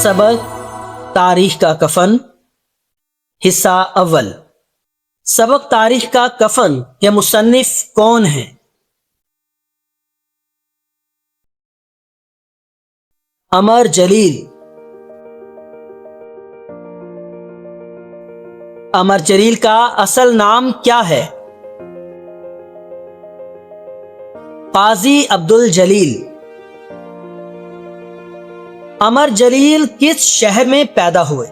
सबक तारीख का कफन। हिस्सा अव्वल। सबक तारीख का कफन के मुसन्निफ कौन हैं? अमर जलील। अमर जलील का असल नाम क्या है? काजी अब्दुल जलील। अमर जलील किस शहर में पैदा हुए?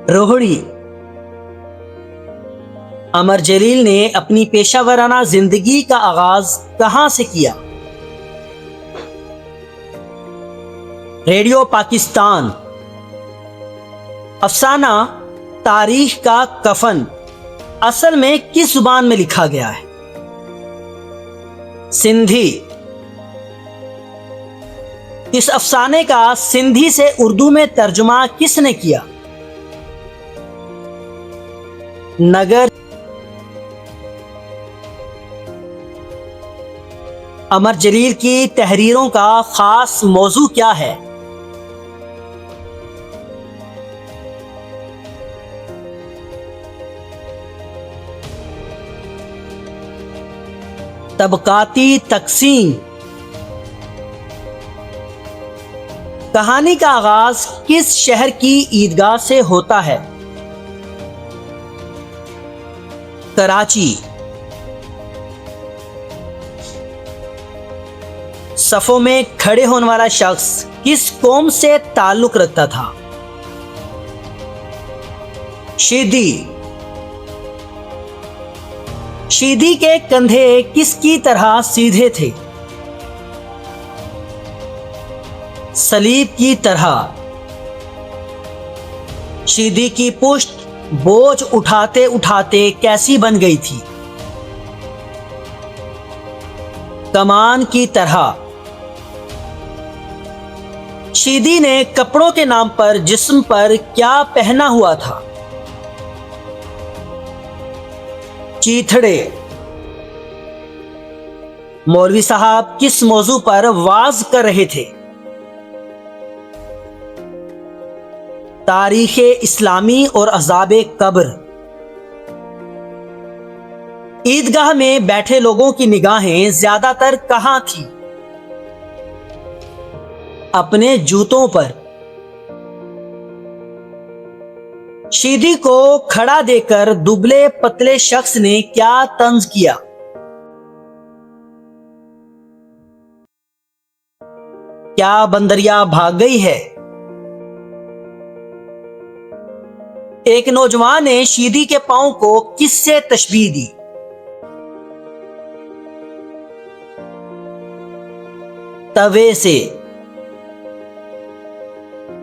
रोहड़ी। अमर जलील ने अपनी पेशावराना जिंदगी का आगाज कहां से किया? रेडियो पाकिस्तान। अफसाना तारीख का कफन असल में किस जुबान में लिखा गया है? सिंधी। इस अफसाने का सिंधी से उर्दू में तर्जुमा किसने किया? नगर। अमर जलील की तहरीरों का खास मौजू क्या है? तबकाती तकसीम। कहानी का आगाज किस शहर की ईदगाह से होता है? कराची। सफों में खड़े होने वाला शख्स किस कौम से ताल्लुक रखता था? शीदी। शीदी के कंधे किसकी तरह सीधे थे? सलीब की तरह। शीदी की पुश्त बोझ उठाते उठाते कैसी बन गई थी? कमान की तरह। शीदी ने कपड़ों के नाम पर जिस्म पर क्या पहना हुआ था? चीथड़े। मौलवी साहब किस मौजू पर वाज कर रहे थे? तारीख इस्लामी और अज़ाब कब्र। ईदगाह में बैठे लोगों की निगाहें ज्यादातर कहां थी? अपने जूतों पर। शीदी को खड़ा देकर दुबले पतले शख्स ने क्या तंज किया? क्या बंदरिया भाग गई है? एक नौजवान ने शीदी के पांव को किससे तशबीह दी? तवे से।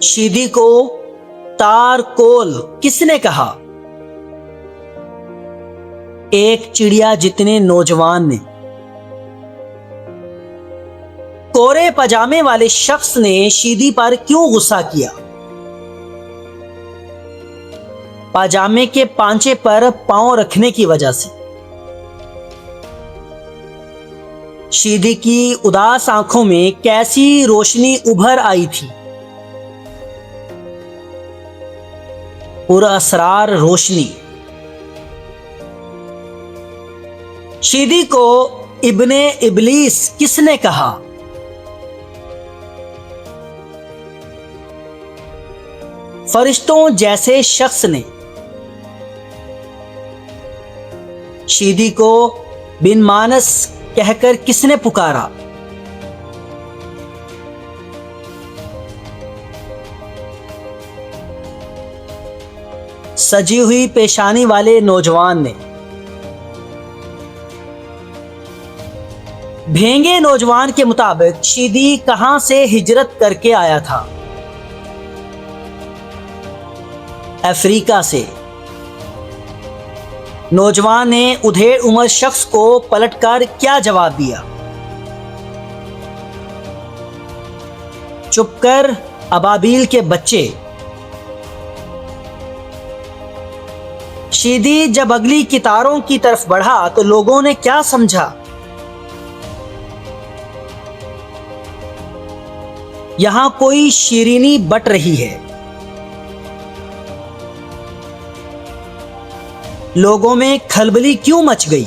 शीदी को तारकोल किसने कहा? एक चिड़िया जितने नौजवान ने। कोरे पजामे वाले शख्स ने शीदी पर क्यों गुस्सा किया? पाजामे के पांचे पर पांव रखने की वजह से। शीदी की उदास आंखों में कैसी रोशनी उभर आई थी? पुरअसरार रोशनी। शीदी को इब्ने इबलीस किसने कहा? फरिश्तों जैसे शख्स ने। शीदी को बिन मानस कहकर किसने पुकारा? सजी हुई पेशानी वाले नौजवान ने। भेंगे नौजवान के मुताबिक शीदी कहां से हिजरत करके आया था? अफ्रीका से। नौजवान ने उधेड़ उम्र शख्स को पलटकर क्या जवाब दिया? चुप कर अबाबील के बच्चे। शीदी जब अगली कितारों की तरफ बढ़ा तो लोगों ने क्या समझा? यहां कोई शीरीनी बट रही है। लोगों में खलबली क्यों मच गई?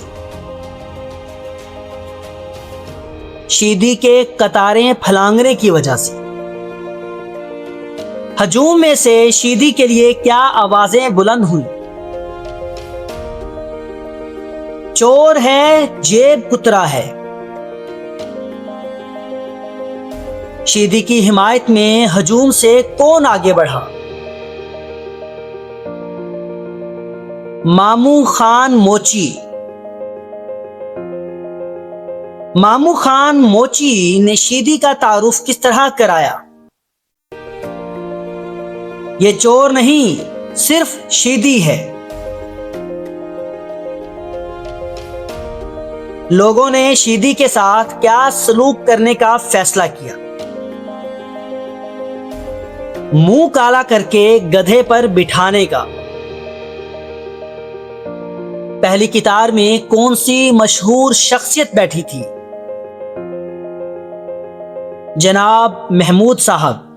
शीदी के कतारें फलांगने की वजह से। हजूम में से शीदी के लिए क्या आवाजें बुलंद हुई? चोर है, जेब कुतरा है। शीदी की हिमायत में हजूम से कौन आगे बढ़ा? मामू खान मोची। मामू खान मोची ने शीदी का तारुफ किस तरह कराया? ये चोर नहीं, सिर्फ शीदी है। लोगों ने शीदी के साथ क्या सलूक करने का फैसला किया? मुंह काला करके गधे पर बिठाने का। पहली कितार में कौन सी मशहूर शख्सियत बैठी थी? जनाब महमूद साहब।